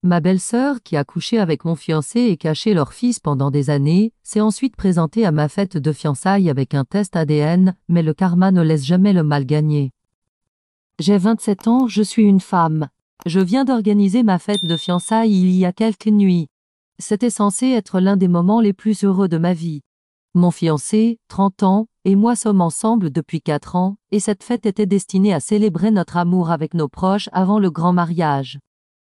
Ma belle-sœur, qui a couché avec mon fiancé et caché leur fils pendant des années, s'est ensuite présentée à ma fête de fiançailles avec un test ADN, mais le karma ne laisse jamais le mal gagner. J'ai 27 ans, je suis une femme. Je viens d'organiser ma fête de fiançailles il y a quelques nuits. C'était censé être l'un des moments les plus heureux de ma vie. Mon fiancé, 30 ans, et moi sommes ensemble depuis 4 ans, et cette fête était destinée à célébrer notre amour avec nos proches avant le grand mariage.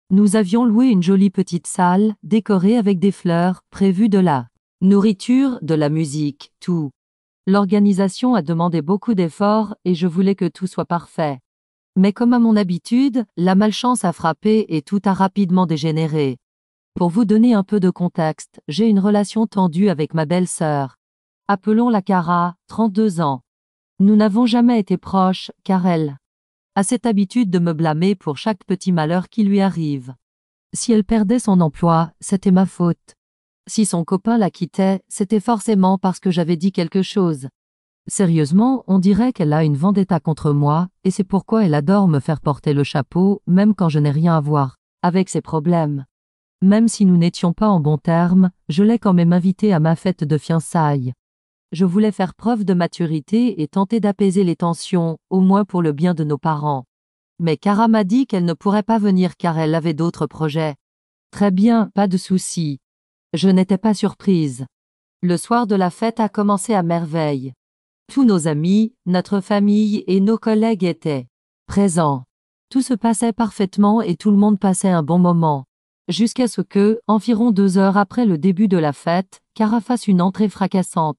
Nous avions loué une jolie petite salle, décorée avec des fleurs, prévu de la nourriture, de la musique, tout. L'organisation a demandé beaucoup d'efforts et je voulais que tout soit parfait. Mais comme à mon habitude, la malchance a frappé et tout a rapidement dégénéré. Pour vous donner un peu de contexte, j'ai une relation tendue avec ma belle-sœur. Appelons-la Cara, 32 ans. Nous n'avons jamais été proches, car elle a cette habitude de me blâmer pour chaque petit malheur qui lui arrive. Si elle perdait son emploi, c'était ma faute. Si son copain la quittait, c'était forcément parce que j'avais dit quelque chose. Sérieusement, on dirait qu'elle a une vendetta contre moi, et c'est pourquoi elle adore me faire porter le chapeau, même quand je n'ai rien à voir avec ses problèmes. Même si nous n'étions pas en bons termes, je l'ai quand même invitée à ma fête de fiançailles. Je voulais faire preuve de maturité et tenter d'apaiser les tensions, au moins pour le bien de nos parents. Mais Cara m'a dit qu'elle ne pourrait pas venir car elle avait d'autres projets. Très bien, pas de souci. Je n'étais pas surprise. Le soir de la fête a commencé à merveille. Tous nos amis, notre famille et nos collègues étaient présents. Tout se passait parfaitement et tout le monde passait un bon moment. Jusqu'à ce que, environ 2 heures après le début de la fête, Cara fasse une entrée fracassante.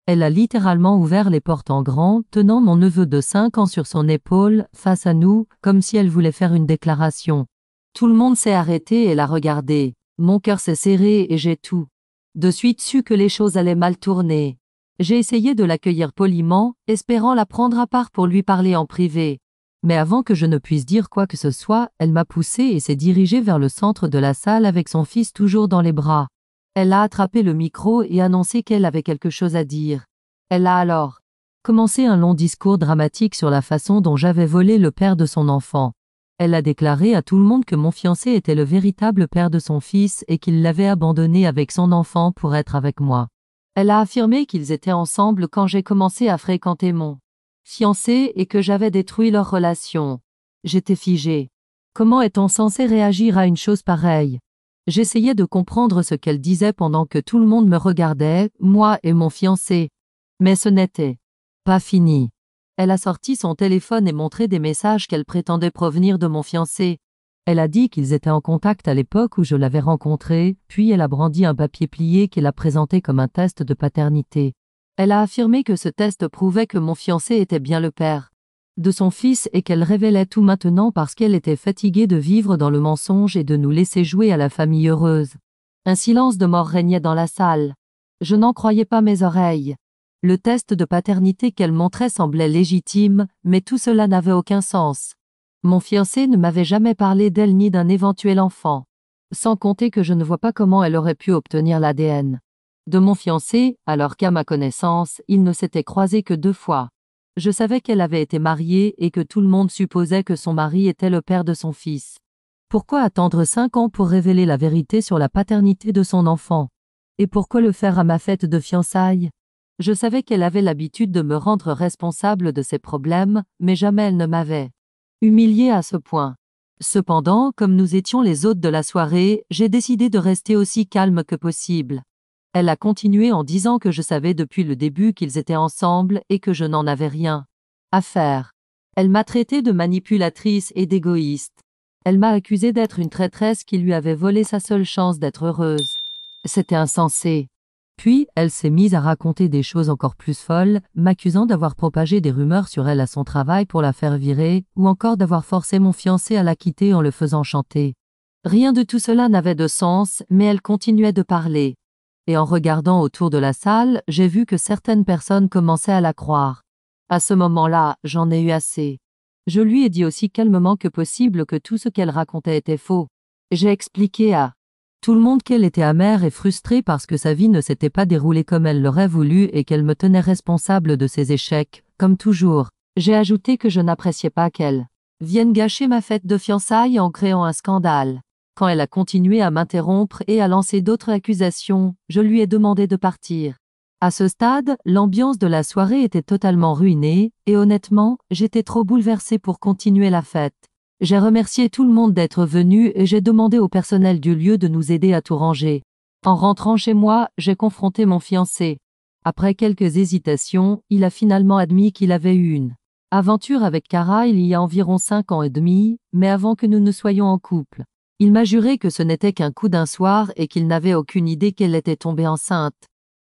Elle a littéralement ouvert les portes en grand, tenant mon neveu de 5 ans sur son épaule, face à nous, comme si elle voulait faire une déclaration. Tout le monde s'est arrêté et l'a regardé. Mon cœur s'est serré et j'ai tout de suite su que les choses allaient mal tourner. J'ai essayé de l'accueillir poliment, espérant la prendre à part pour lui parler en privé. Mais avant que je ne puisse dire quoi que ce soit, elle m'a poussé et s'est dirigée vers le centre de la salle avec son fils toujours dans les bras. Elle a attrapé le micro et annoncé qu'elle avait quelque chose à dire. Elle a alors commencé un long discours dramatique sur la façon dont j'avais volé le père de son enfant. Elle a déclaré à tout le monde que mon fiancé était le véritable père de son fils et qu'il l'avait abandonné avec son enfant pour être avec moi. Elle a affirmé qu'ils étaient ensemble quand j'ai commencé à fréquenter mon fiancé et que j'avais détruit leur relation. J'étais figée. Comment est-on censé réagir à une chose pareille? J'essayais de comprendre ce qu'elle disait pendant que tout le monde me regardait, moi et mon fiancé. Mais ce n'était pas fini. Elle a sorti son téléphone et montré des messages qu'elle prétendait provenir de mon fiancé. Elle a dit qu'ils étaient en contact à l'époque où je l'avais rencontré, puis elle a brandi un papier plié qu'elle a présenté comme un test de paternité. Elle a affirmé que ce test prouvait que mon fiancé était bien le père de son fils et qu'elle révélait tout maintenant parce qu'elle était fatiguée de vivre dans le mensonge et de nous laisser jouer à la famille heureuse. Un silence de mort régnait dans la salle. Je n'en croyais pas mes oreilles. Le test de paternité qu'elle montrait semblait légitime, mais tout cela n'avait aucun sens. Mon fiancé ne m'avait jamais parlé d'elle ni d'un éventuel enfant. Sans compter que je ne vois pas comment elle aurait pu obtenir l'ADN de mon fiancé, alors qu'à ma connaissance, ils ne s'étaient croisés que 2 fois. Je savais qu'elle avait été mariée et que tout le monde supposait que son mari était le père de son fils. Pourquoi attendre 5 ans pour révéler la vérité sur la paternité de son enfant? Et pourquoi le faire à ma fête de fiançailles? Je savais qu'elle avait l'habitude de me rendre responsable de ses problèmes, mais jamais elle ne m'avait humiliée à ce point. Cependant, comme nous étions les hôtes de la soirée, j'ai décidé de rester aussi calme que possible. Elle a continué en disant que je savais depuis le début qu'ils étaient ensemble et que je n'en avais rien à faire. Elle m'a traité de manipulatrice et d'égoïste. Elle m'a accusé d'être une traîtresse qui lui avait volé sa seule chance d'être heureuse. C'était insensé. Puis, elle s'est mise à raconter des choses encore plus folles, m'accusant d'avoir propagé des rumeurs sur elle à son travail pour la faire virer, ou encore d'avoir forcé mon fiancé à la quitter en le faisant chanter. Rien de tout cela n'avait de sens, mais elle continuait de parler. Et en regardant autour de la salle, j'ai vu que certaines personnes commençaient à la croire. À ce moment-là, j'en ai eu assez. Je lui ai dit aussi calmement que possible que tout ce qu'elle racontait était faux. J'ai expliqué à tout le monde qu'elle était amère et frustrée parce que sa vie ne s'était pas déroulée comme elle l'aurait voulu et qu'elle me tenait responsable de ses échecs, comme toujours. J'ai ajouté que je n'appréciais pas qu'elle vienne gâcher ma fête de fiançailles en créant un scandale. quand elle a continué à m'interrompre et à lancer d'autres accusations, je lui ai demandé de partir. À ce stade, l'ambiance de la soirée était totalement ruinée, et honnêtement, j'étais trop bouleversée pour continuer la fête. J'ai remercié tout le monde d'être venu et j'ai demandé au personnel du lieu de nous aider à tout ranger. En rentrant chez moi, j'ai confronté mon fiancé. Après quelques hésitations, il a finalement admis qu'il avait eu une aventure avec Cara il y a environ 5 ans et demi, mais avant que nous ne soyons en couple. Il m'a juré que ce n'était qu'un coup d'un soir et qu'il n'avait aucune idée qu'elle était tombée enceinte.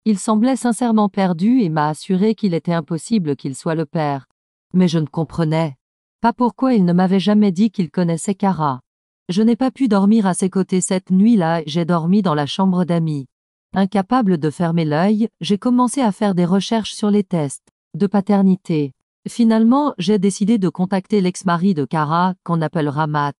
Il semblait sincèrement perdu et m'a assuré qu'il était impossible qu'il soit le père. Mais je ne comprenais pas pourquoi il ne m'avait jamais dit qu'il connaissait Cara. Je n'ai pas pu dormir à ses côtés cette nuit-là et j'ai dormi dans la chambre d'amis. Incapable de fermer l'œil, j'ai commencé à faire des recherches sur les tests de paternité. Finalement, j'ai décidé de contacter l'ex-mari de Cara, qu'on appellera Matt.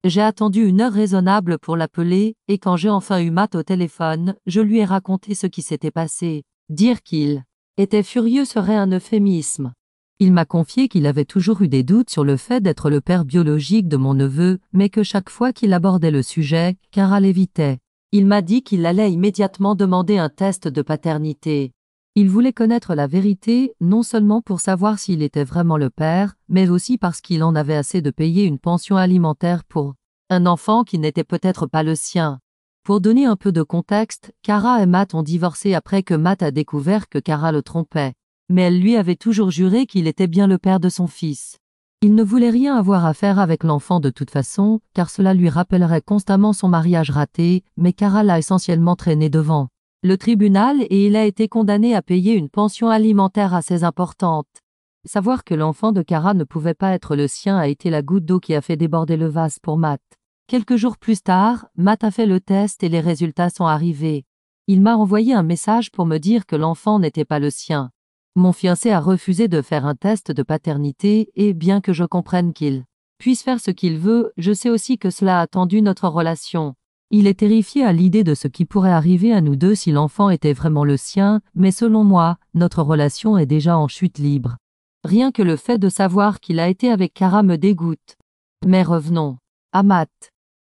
J'ai attendu une heure raisonnable pour l'appeler, et quand j'ai enfin eu Matt au téléphone, je lui ai raconté ce qui s'était passé. Dire qu'il était furieux serait un euphémisme. Il m'a confié qu'il avait toujours eu des doutes sur le fait d'être le père biologique de mon neveu, mais que chaque fois qu'il abordait le sujet, Cara l'évitait. Il m'a dit qu'il allait immédiatement demander un test de paternité. Il voulait connaître la vérité, non seulement pour savoir s'il était vraiment le père, mais aussi parce qu'il en avait assez de payer une pension alimentaire pour un enfant qui n'était peut-être pas le sien. Pour donner un peu de contexte, Cara et Matt ont divorcé après que Matt a découvert que Cara le trompait. Mais elle lui avait toujours juré qu'il était bien le père de son fils. Il ne voulait rien avoir à faire avec l'enfant de toute façon, car cela lui rappellerait constamment son mariage raté, mais Cara l'a essentiellement traîné devant le tribunal et il a été condamné à payer une pension alimentaire assez importante. Savoir que l'enfant de Cara ne pouvait pas être le sien a été la goutte d'eau qui a fait déborder le vase pour Matt. Quelques jours plus tard, Matt a fait le test et les résultats sont arrivés. Il m'a envoyé un message pour me dire que l'enfant n'était pas le sien. Mon fiancé a refusé de faire un test de paternité et bien que je comprenne qu'il puisse faire ce qu'il veut, je sais aussi que cela a tendu notre relation. Il est terrifié à l'idée de ce qui pourrait arriver à nous deux si l'enfant était vraiment le sien, mais selon moi, notre relation est déjà en chute libre. Rien que le fait de savoir qu'il a été avec Cara me dégoûte. Mais revenons à Matt.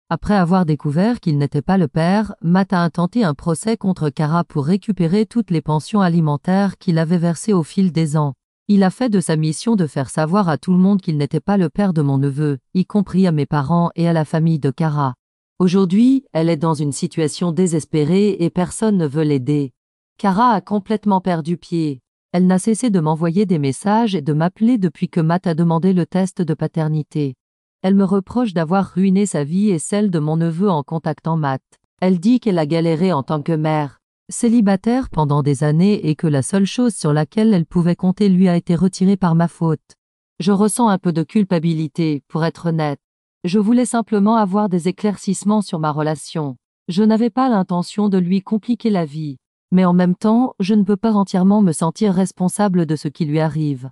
Après avoir découvert qu'il n'était pas le père, Matt a intenté un procès contre Cara pour récupérer toutes les pensions alimentaires qu'il avait versées au fil des ans. Il a fait de sa mission de faire savoir à tout le monde qu'il n'était pas le père de mon neveu, y compris à mes parents et à la famille de Cara. Aujourd'hui, elle est dans une situation désespérée et personne ne veut l'aider. Cara a complètement perdu pied. Elle n'a cessé de m'envoyer des messages et de m'appeler depuis que Matt a demandé le test de paternité. Elle me reproche d'avoir ruiné sa vie et celle de mon neveu en contactant Matt. Elle dit qu'elle a galéré en tant que mère célibataire pendant des années et que la seule chose sur laquelle elle pouvait compter lui a été retirée par ma faute. Je ressens un peu de culpabilité, pour être honnête. Je voulais simplement avoir des éclaircissements sur ma relation. Je n'avais pas l'intention de lui compliquer la vie. Mais en même temps, je ne peux pas entièrement me sentir responsable de ce qui lui arrive.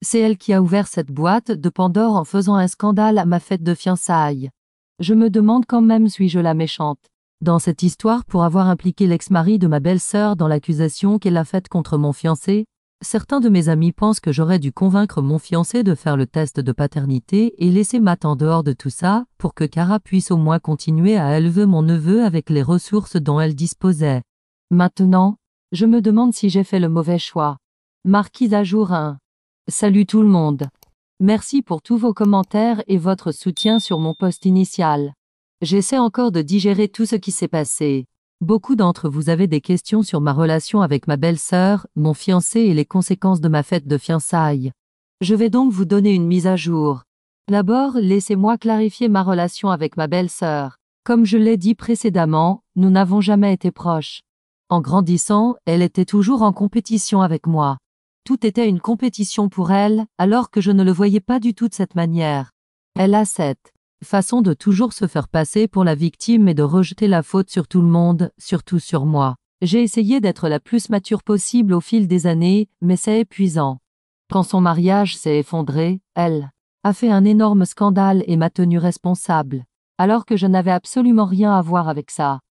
C'est elle qui a ouvert cette boîte de Pandore en faisant un scandale à ma fête de fiançailles. Je me demande quand même suis-je la méchante dans cette histoire pour avoir impliqué l'ex-mari de ma belle-sœur dans l'accusation qu'elle a faite contre mon fiancé. Certains de mes amis pensent que j'aurais dû convaincre mon fiancé de faire le test de paternité et laisser Matt en dehors de tout ça, pour que Cara puisse au moins continuer à élever mon neveu avec les ressources dont elle disposait. Maintenant, je me demande si j'ai fait le mauvais choix. Marquise à jour 1. Salut tout le monde. Merci pour tous vos commentaires et votre soutien sur mon post initial. J'essaie encore de digérer tout ce qui s'est passé. Beaucoup d'entre vous avez des questions sur ma relation avec ma belle-sœur, mon fiancé et les conséquences de ma fête de fiançailles. Je vais donc vous donner une mise à jour. D'abord, laissez-moi clarifier ma relation avec ma belle-sœur. Comme je l'ai dit précédemment, nous n'avons jamais été proches. En grandissant, elle était toujours en compétition avec moi. Tout était une compétition pour elle, alors que je ne le voyais pas du tout de cette manière. Elle a cette façon de toujours se faire passer pour la victime et de rejeter la faute sur tout le monde, surtout sur moi. J'ai essayé d'être la plus mature possible au fil des années, mais c'est épuisant. Quand son mariage s'est effondré, elle a fait un énorme scandale et m'a tenu responsable, alors que je n'avais absolument rien à voir avec ça.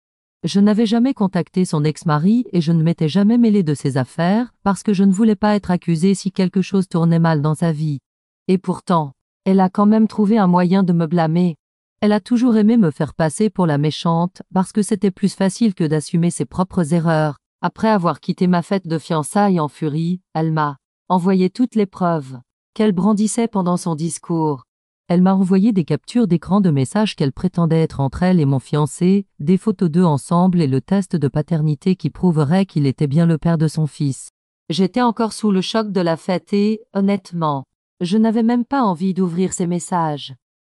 Je n'avais jamais contacté son ex-mari et je ne m'étais jamais mêlée de ses affaires parce que je ne voulais pas être accusée si quelque chose tournait mal dans sa vie. Et pourtant, elle a quand même trouvé un moyen de me blâmer. Elle a toujours aimé me faire passer pour la méchante, parce que c'était plus facile que d'assumer ses propres erreurs. Après avoir quitté ma fête de fiançailles en furie, elle m'a envoyé toutes les preuves qu'elle brandissait pendant son discours. Elle m'a envoyé des captures d'écran de messages qu'elle prétendait être entre elle et mon fiancé, des photos d'eux ensemble et le test de paternité qui prouverait qu'il était bien le père de son fils. J'étais encore sous le choc de la fête et, honnêtement, je n'avais même pas envie d'ouvrir ces messages.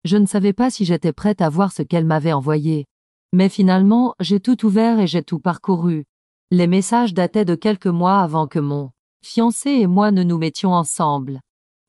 Je ne savais pas si j'étais prête à voir ce qu'elle m'avait envoyé. Mais finalement, j'ai tout ouvert et j'ai tout parcouru. Les messages dataient de quelques mois avant que mon fiancé et moi ne nous mettions ensemble.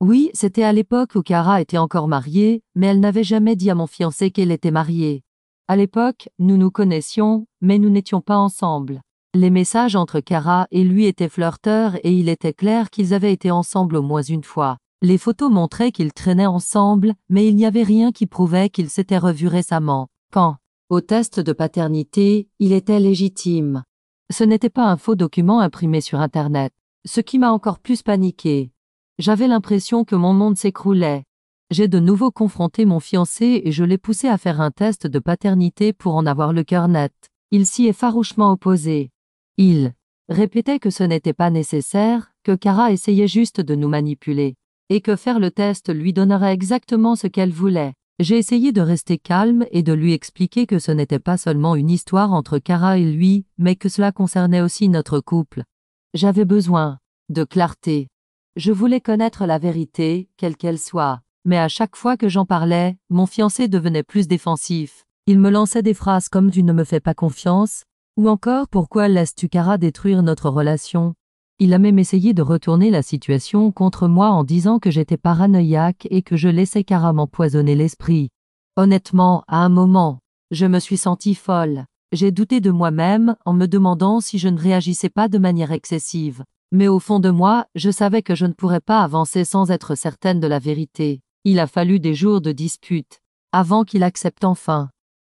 Oui, c'était à l'époque où Cara était encore mariée, mais elle n'avait jamais dit à mon fiancé qu'elle était mariée. À l'époque, nous nous connaissions, mais nous n'étions pas ensemble. Les messages entre Cara et lui étaient flirteurs et il était clair qu'ils avaient été ensemble au moins une fois. Les photos montraient qu'ils traînaient ensemble, mais il n'y avait rien qui prouvait qu'ils s'étaient revus récemment. Quant au test de paternité, il était légitime. Ce n'était pas un faux document imprimé sur Internet. Ce qui m'a encore plus paniqué. J'avais l'impression que mon monde s'écroulait. J'ai de nouveau confronté mon fiancé et je l'ai poussé à faire un test de paternité pour en avoir le cœur net. Il s'y est farouchement opposé. Il répétait que ce n'était pas nécessaire, que Cara essayait juste de nous manipuler, et que faire le test lui donnerait exactement ce qu'elle voulait. J'ai essayé de rester calme et de lui expliquer que ce n'était pas seulement une histoire entre Cara et lui, mais que cela concernait aussi notre couple. J'avais besoin de clarté. Je voulais connaître la vérité, quelle qu'elle soit. Mais à chaque fois que j'en parlais, mon fiancé devenait plus défensif. Il me lançait des phrases comme « tu ne me fais pas confiance » ou encore « pourquoi laisses-tu Cara détruire notre relation ?» Il a même essayé de retourner la situation contre moi en disant que j'étais paranoïaque et que je laissais Cara m'empoisonner l'esprit. Honnêtement, à un moment, je me suis sentie folle. J'ai douté de moi-même en me demandant si je ne réagissais pas de manière excessive. Mais au fond de moi, je savais que je ne pourrais pas avancer sans être certaine de la vérité. Il a fallu des jours de dispute avant qu'il accepte enfin.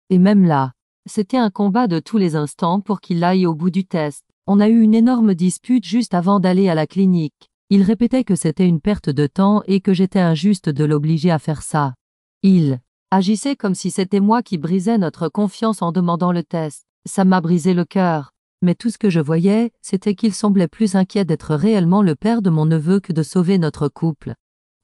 Et même là, c'était un combat de tous les instants pour qu'il aille au bout du test. On a eu une énorme dispute juste avant d'aller à la clinique. Il répétait que c'était une perte de temps et que j'étais injuste de l'obliger à faire ça. Il agissait comme si c'était moi qui brisais notre confiance en demandant le test. Ça m'a brisé le cœur. Mais tout ce que je voyais, c'était qu'il semblait plus inquiet d'être réellement le père de mon neveu que de sauver notre couple.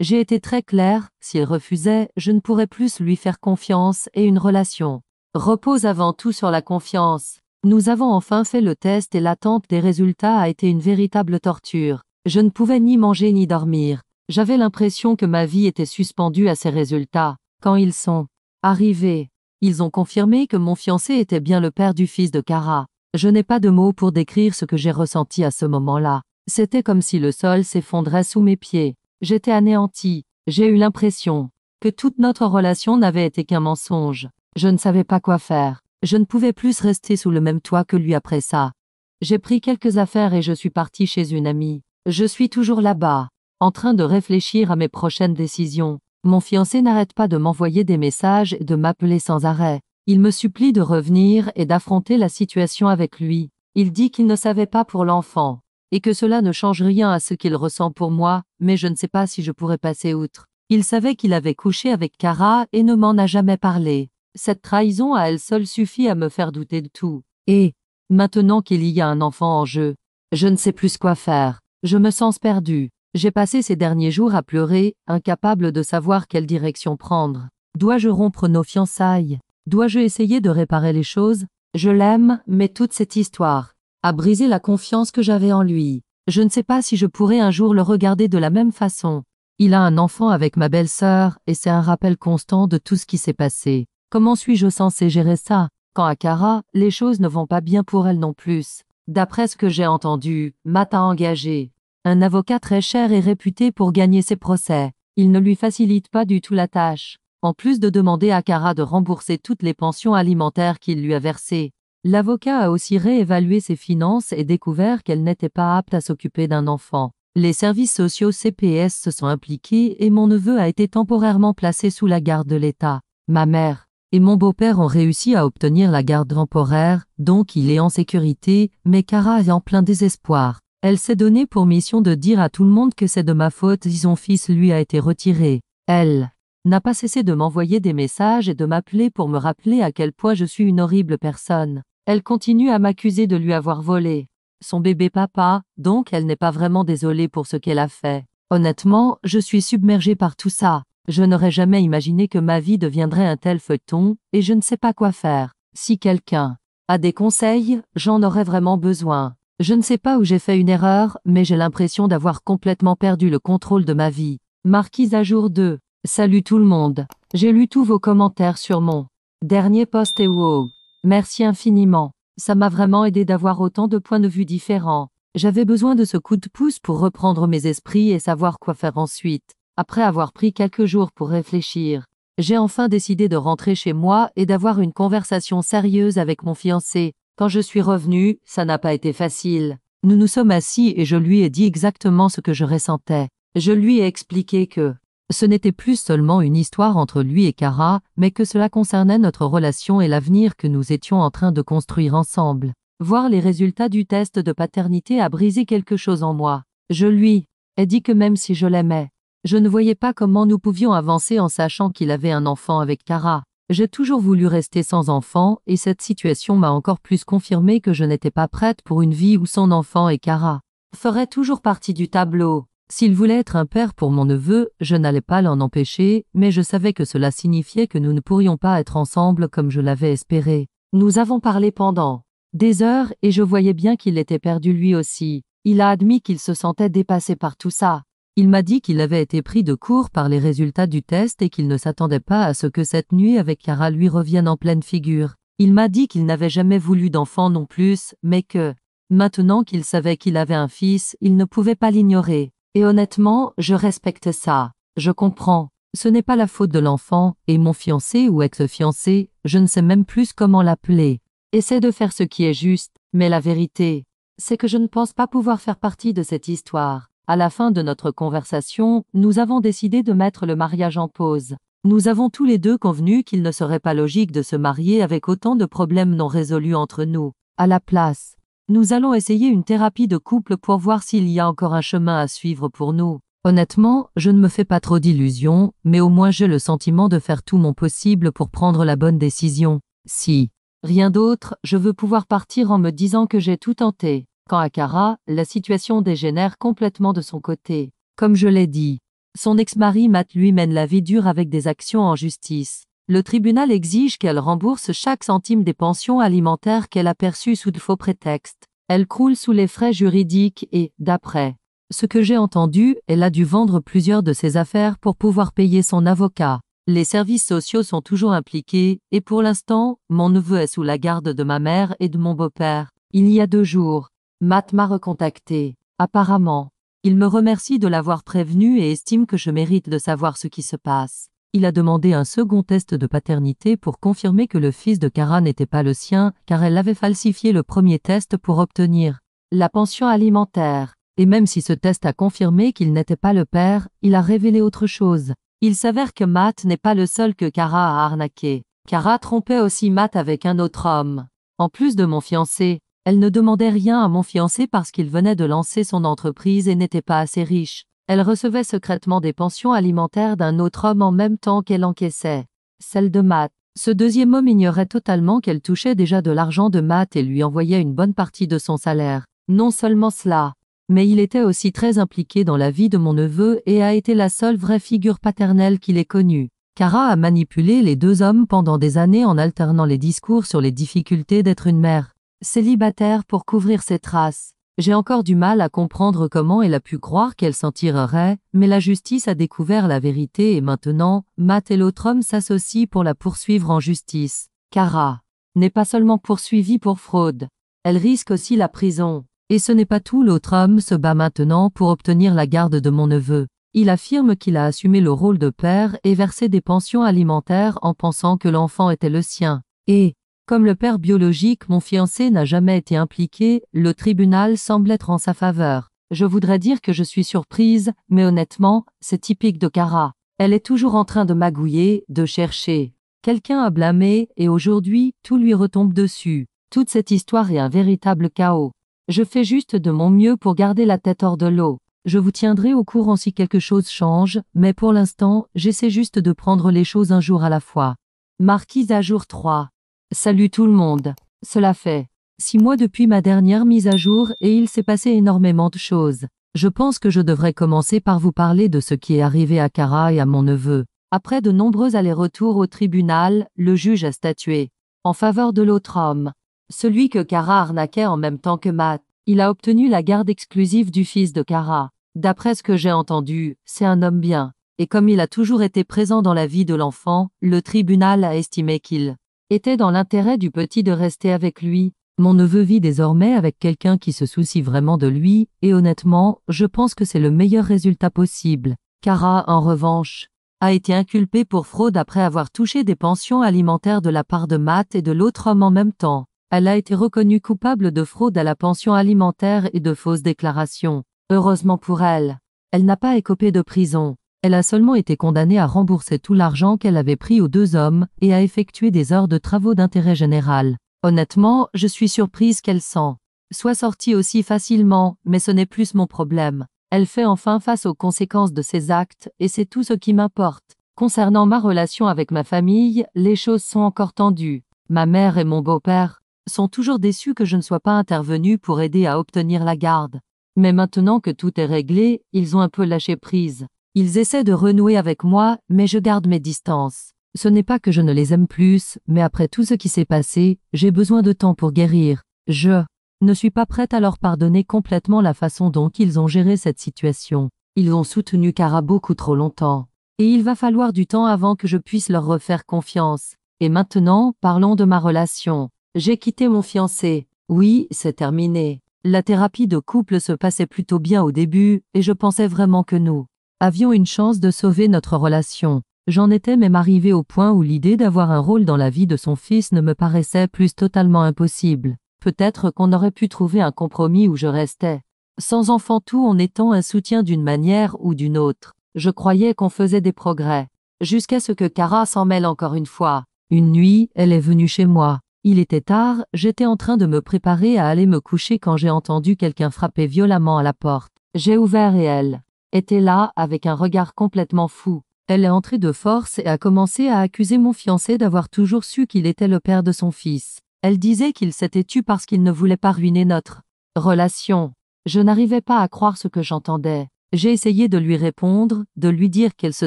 J'ai été très claire, s'il refusait, je ne pourrais plus lui faire confiance et une relation repose avant tout sur la confiance. Nous avons enfin fait le test et l'attente des résultats a été une véritable torture. Je ne pouvais ni manger ni dormir. J'avais l'impression que ma vie était suspendue à ces résultats. Quand ils sont arrivés, ils ont confirmé que mon fiancé était bien le père du fils de Cara. Je n'ai pas de mots pour décrire ce que j'ai ressenti à ce moment-là. C'était comme si le sol s'effondrait sous mes pieds. J'étais anéantie. J'ai eu l'impression que toute notre relation n'avait été qu'un mensonge. Je ne savais pas quoi faire. Je ne pouvais plus rester sous le même toit que lui après ça. J'ai pris quelques affaires et je suis partie chez une amie. Je suis toujours là-bas, en train de réfléchir à mes prochaines décisions. Mon fiancé n'arrête pas de m'envoyer des messages et de m'appeler sans arrêt. Il me supplie de revenir et d'affronter la situation avec lui. Il dit qu'il ne savait pas pour l'enfant, et que cela ne change rien à ce qu'il ressent pour moi, mais je ne sais pas si je pourrais passer outre. Il savait qu'il avait couché avec Cara et ne m'en a jamais parlé. Cette trahison à elle seule suffit à me faire douter de tout. Et, maintenant qu'il y a un enfant en jeu, je ne sais plus quoi faire. Je me sens perdue. J'ai passé ces derniers jours à pleurer, incapable de savoir quelle direction prendre. Dois-je rompre nos fiançailles? Dois-je essayer de réparer les choses? Je l'aime, mais toute cette histoire a brisé la confiance que j'avais en lui. Je ne sais pas si je pourrai un jour le regarder de la même façon. Il a un enfant avec ma belle-sœur, et c'est un rappel constant de tout ce qui s'est passé. Comment suis-je censée gérer ça? Quant à Cara, les choses ne vont pas bien pour elle non plus. D'après ce que j'ai entendu, Matt a engagé un avocat très cher et réputé pour gagner ses procès. Il ne lui facilite pas du tout la tâche. En plus de demander à Cara de rembourser toutes les pensions alimentaires qu'il lui a versées, l'avocat a aussi réévalué ses finances et découvert qu'elle n'était pas apte à s'occuper d'un enfant. Les services sociaux CPS se sont impliqués et mon neveu a été temporairement placé sous la garde de l'État. Ma mère et mon beau-père ont réussi à obtenir la garde temporaire, donc il est en sécurité, mais Cara est en plein désespoir. Elle s'est donnée pour mission de dire à tout le monde que c'est de ma faute si son fils lui a été retiré. Elle n'a pas cessé de m'envoyer des messages et de m'appeler pour me rappeler à quel point je suis une horrible personne. Elle continue à m'accuser de lui avoir volé son bébé papa, donc elle n'est pas vraiment désolée pour ce qu'elle a fait. Honnêtement, je suis submergée par tout ça. Je n'aurais jamais imaginé que ma vie deviendrait un tel feuilleton, et je ne sais pas quoi faire. Si quelqu'un a des conseils, j'en aurais vraiment besoin. Je ne sais pas où j'ai fait une erreur, mais j'ai l'impression d'avoir complètement perdu le contrôle de ma vie. Marquise à jour 2. Salut tout le monde. J'ai lu tous vos commentaires sur mon dernier post et wow. Merci infiniment. Ça m'a vraiment aidé d'avoir autant de points de vue différents. J'avais besoin de ce coup de pouce pour reprendre mes esprits et savoir quoi faire ensuite. Après avoir pris quelques jours pour réfléchir, j'ai enfin décidé de rentrer chez moi et d'avoir une conversation sérieuse avec mon fiancé. Quand je suis revenue, ça n'a pas été facile. Nous nous sommes assis et je lui ai dit exactement ce que je ressentais. Je lui ai expliqué que ce n'était plus seulement une histoire entre lui et Kara, mais que cela concernait notre relation et l'avenir que nous étions en train de construire ensemble. Voir les résultats du test de paternité a brisé quelque chose en moi. Je lui ai dit que même si je l'aimais, je ne voyais pas comment nous pouvions avancer en sachant qu'il avait un enfant avec Kara. J'ai toujours voulu rester sans enfant et cette situation m'a encore plus confirmé que je n'étais pas prête pour une vie où son enfant et Kara feraient toujours partie du tableau. S'il voulait être un père pour mon neveu, je n'allais pas l'en empêcher, mais je savais que cela signifiait que nous ne pourrions pas être ensemble comme je l'avais espéré. Nous avons parlé pendant des heures et je voyais bien qu'il était perdu lui aussi. Il a admis qu'il se sentait dépassé par tout ça. Il m'a dit qu'il avait été pris de court par les résultats du test et qu'il ne s'attendait pas à ce que cette nuit avec Kara lui revienne en pleine figure. Il m'a dit qu'il n'avait jamais voulu d'enfant non plus, mais que, maintenant qu'il savait qu'il avait un fils, il ne pouvait pas l'ignorer. Et honnêtement, je respecte ça. Je comprends. Ce n'est pas la faute de l'enfant, et mon fiancé ou ex-fiancé, je ne sais même plus comment l'appeler, essaie de faire ce qui est juste, mais la vérité, c'est que je ne pense pas pouvoir faire partie de cette histoire. À la fin de notre conversation, nous avons décidé de mettre le mariage en pause. Nous avons tous les deux convenu qu'il ne serait pas logique de se marier avec autant de problèmes non résolus entre nous. À la place, nous allons essayer une thérapie de couple pour voir s'il y a encore un chemin à suivre pour nous. Honnêtement, je ne me fais pas trop d'illusions, mais au moins j'ai le sentiment de faire tout mon possible pour prendre la bonne décision. Si rien d'autre, je veux pouvoir partir en me disant que j'ai tout tenté. Quant à Kara, la situation dégénère complètement de son côté. Comme je l'ai dit, son ex-mari Matt lui mène la vie dure avec des actions en justice. Le tribunal exige qu'elle rembourse chaque centime des pensions alimentaires qu'elle a perçues sous de faux prétextes. Elle croule sous les frais juridiques et, d'après ce que j'ai entendu, elle a dû vendre plusieurs de ses affaires pour pouvoir payer son avocat. Les services sociaux sont toujours impliqués, et pour l'instant, mon neveu est sous la garde de ma mère et de mon beau-père. Il y a 2 jours, Matt m'a recontacté. Apparemment, il me remercie de l'avoir prévenu et estime que je mérite de savoir ce qui se passe. Il a demandé un second test de paternité pour confirmer que le fils de Kara n'était pas le sien, car elle avait falsifié le premier test pour obtenir la pension alimentaire. Et même si ce test a confirmé qu'il n'était pas le père, il a révélé autre chose. Il s'avère que Matt n'est pas le seul que Kara a arnaqué. Kara trompait aussi Matt avec un autre homme. En plus de mon fiancé, elle ne demandait rien à mon fiancé parce qu'il venait de lancer son entreprise et n'était pas assez riche. Elle recevait secrètement des pensions alimentaires d'un autre homme en même temps qu'elle encaissait celle de Matt. Ce deuxième homme ignorait totalement qu'elle touchait déjà de l'argent de Matt et lui envoyait une bonne partie de son salaire. Non seulement cela, mais il était aussi très impliqué dans la vie de mon neveu et a été la seule vraie figure paternelle qu'il ait connue. Kara a manipulé les 2 hommes pendant des années en alternant les discours sur les difficultés d'être une mère célibataire pour couvrir ses traces. J'ai encore du mal à comprendre comment elle a pu croire qu'elle s'en tirerait, mais la justice a découvert la vérité et maintenant, Matt et l'autre homme s'associent pour la poursuivre en justice. Kara n'est pas seulement poursuivie pour fraude, elle risque aussi la prison. Et ce n'est pas tout, l'autre homme se bat maintenant pour obtenir la garde de mon neveu. Il affirme qu'il a assumé le rôle de père et versé des pensions alimentaires en pensant que l'enfant était le sien. Et, comme le père biologique, mon fiancé n'a jamais été impliqué, le tribunal semble être en sa faveur. Je voudrais dire que je suis surprise, mais honnêtement, c'est typique de Kara. Elle est toujours en train de magouiller, de chercher quelqu'un à blâmer, et aujourd'hui, tout lui retombe dessus. Toute cette histoire est un véritable chaos. Je fais juste de mon mieux pour garder la tête hors de l'eau. Je vous tiendrai au courant si quelque chose change, mais pour l'instant, j'essaie juste de prendre les choses un jour à la fois. Marquise à jour 3. Salut tout le monde. Cela fait 6 mois depuis ma dernière mise à jour et il s'est passé énormément de choses. Je pense que je devrais commencer par vous parler de ce qui est arrivé à Kara et à mon neveu. Après de nombreux allers-retours au tribunal, le juge a statué en faveur de l'autre homme. Celui que Kara arnaquait en même temps que Matt. Il a obtenu la garde exclusive du fils de Kara. D'après ce que j'ai entendu, c'est un homme bien. Et comme il a toujours été présent dans la vie de l'enfant, le tribunal a estimé qu'il était dans l'intérêt du petit de rester avec lui. Mon neveu vit désormais avec quelqu'un qui se soucie vraiment de lui, et honnêtement, je pense que c'est le meilleur résultat possible. Kara, en revanche, a été inculpée pour fraude après avoir touché des pensions alimentaires de la part de Matt et de l'autre homme en même temps. Elle a été reconnue coupable de fraude à la pension alimentaire et de fausses déclarations. Heureusement pour elle, elle n'a pas écopé de prison. Elle a seulement été condamnée à rembourser tout l'argent qu'elle avait pris aux deux hommes et à effectuer des heures de travaux d'intérêt général. Honnêtement, je suis surprise qu'elle soit sortie aussi facilement, mais ce n'est plus mon problème. Elle fait enfin face aux conséquences de ses actes, et c'est tout ce qui m'importe. Concernant ma relation avec ma famille, les choses sont encore tendues. Ma mère et mon beau-père sont toujours déçus que je ne sois pas intervenue pour aider à obtenir la garde. Mais maintenant que tout est réglé, ils ont un peu lâché prise. Ils essaient de renouer avec moi, mais je garde mes distances. Ce n'est pas que je ne les aime plus, mais après tout ce qui s'est passé, j'ai besoin de temps pour guérir. Je ne suis pas prête à leur pardonner complètement la façon dont ils ont géré cette situation. Ils ont soutenu Kara beaucoup trop longtemps. Et il va falloir du temps avant que je puisse leur refaire confiance. Et maintenant, parlons de ma relation. J'ai quitté mon fiancé. Oui, c'est terminé. La thérapie de couple se passait plutôt bien au début, et je pensais vraiment que nous avions une chance de sauver notre relation. J'en étais même arrivé au point où l'idée d'avoir un rôle dans la vie de son fils ne me paraissait plus totalement impossible. Peut-être qu'on aurait pu trouver un compromis où je restais sans enfant tout en étant un soutien d'une manière ou d'une autre. Je croyais qu'on faisait des progrès. Jusqu'à ce que Kara s'en mêle encore une fois. Une nuit, elle est venue chez moi. Il était tard, j'étais en train de me préparer à aller me coucher quand j'ai entendu quelqu'un frapper violemment à la porte. J'ai ouvert et elle était là, avec un regard complètement fou. Elle est entrée de force et a commencé à accuser mon fiancé d'avoir toujours su qu'il était le père de son fils. Elle disait qu'il s'était tu parce qu'il ne voulait pas ruiner notre relation. Je n'arrivais pas à croire ce que j'entendais. J'ai essayé de lui répondre, de lui dire qu'elle se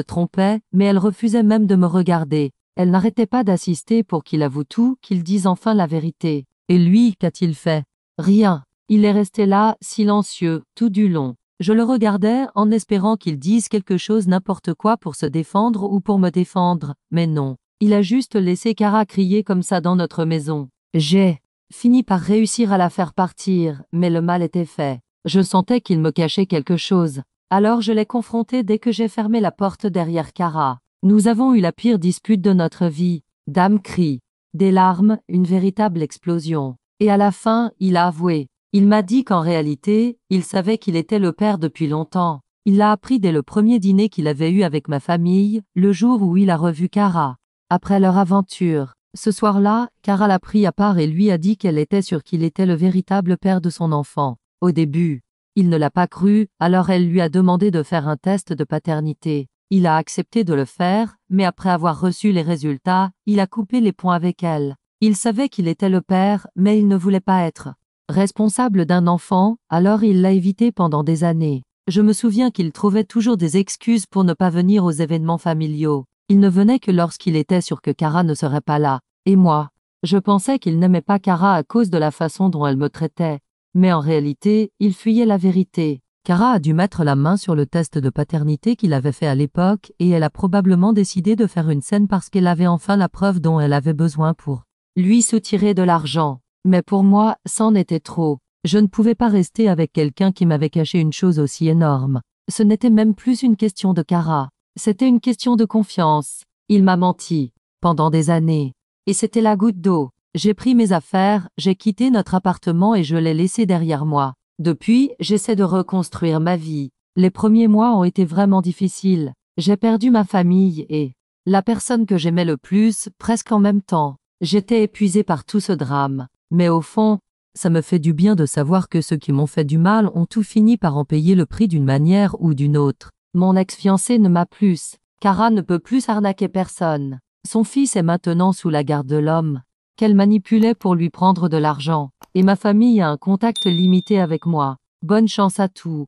trompait, mais elle refusait même de me regarder. Elle n'arrêtait pas d'assister pour qu'il avoue tout, qu'il dise enfin la vérité. Et lui, qu'a-t-il fait? Rien. Il est resté là, silencieux, tout du long. Je le regardais en espérant qu'il dise quelque chose n'importe quoi pour se défendre ou pour me défendre, mais non. Il a juste laissé Kara crier comme ça dans notre maison. J'ai fini par réussir à la faire partir, mais le mal était fait. Je sentais qu'il me cachait quelque chose. Alors je l'ai confronté dès que j'ai fermé la porte derrière Kara. Nous avons eu la pire dispute de notre vie. Dame crie. Des larmes, une véritable explosion. Et à la fin, il a avoué. Il m'a dit qu'en réalité, il savait qu'il était le père depuis longtemps. Il l'a appris dès le premier dîner qu'il avait eu avec ma famille, le jour où il a revu Kara. Après leur aventure. Ce soir-là, Kara l'a pris à part et lui a dit qu'elle était sûre qu'il était le véritable père de son enfant. Au début, il ne l'a pas cru, alors elle lui a demandé de faire un test de paternité. Il a accepté de le faire, mais après avoir reçu les résultats, il a coupé les ponts avec elle. Il savait qu'il était le père, mais il ne voulait pas être responsable d'un enfant, alors il l'a évité pendant des années. Je me souviens qu'il trouvait toujours des excuses pour ne pas venir aux événements familiaux. Il ne venait que lorsqu'il était sûr que Kara ne serait pas là. Et moi, je pensais qu'il n'aimait pas Kara à cause de la façon dont elle me traitait. Mais en réalité, il fuyait la vérité. Kara a dû mettre la main sur le test de paternité qu'il avait fait à l'époque et elle a probablement décidé de faire une scène parce qu'elle avait enfin la preuve dont elle avait besoin pour lui soutirer de l'argent. Mais pour moi, c'en était trop. Je ne pouvais pas rester avec quelqu'un qui m'avait caché une chose aussi énorme. Ce n'était même plus une question de Kara. C'était une question de confiance. Il m'a menti. Pendant des années. Et c'était la goutte d'eau. J'ai pris mes affaires, j'ai quitté notre appartement et je l'ai laissé derrière moi. Depuis, j'essaie de reconstruire ma vie. Les premiers mois ont été vraiment difficiles. J'ai perdu ma famille et la personne que j'aimais le plus, presque en même temps. J'étais épuisée par tout ce drame. Mais au fond, Ça me fait du bien de savoir que ceux qui m'ont fait du mal ont tout fini par en payer le prix d'une manière ou d'une autre. Mon ex-fiancé ne m'a plus. Cara ne peut plus arnaquer personne. Son fils est maintenant sous la garde de l'homme qu'elle manipulait pour lui prendre de l'argent. Et ma famille a un contact limité avec moi. Bonne chance à tous.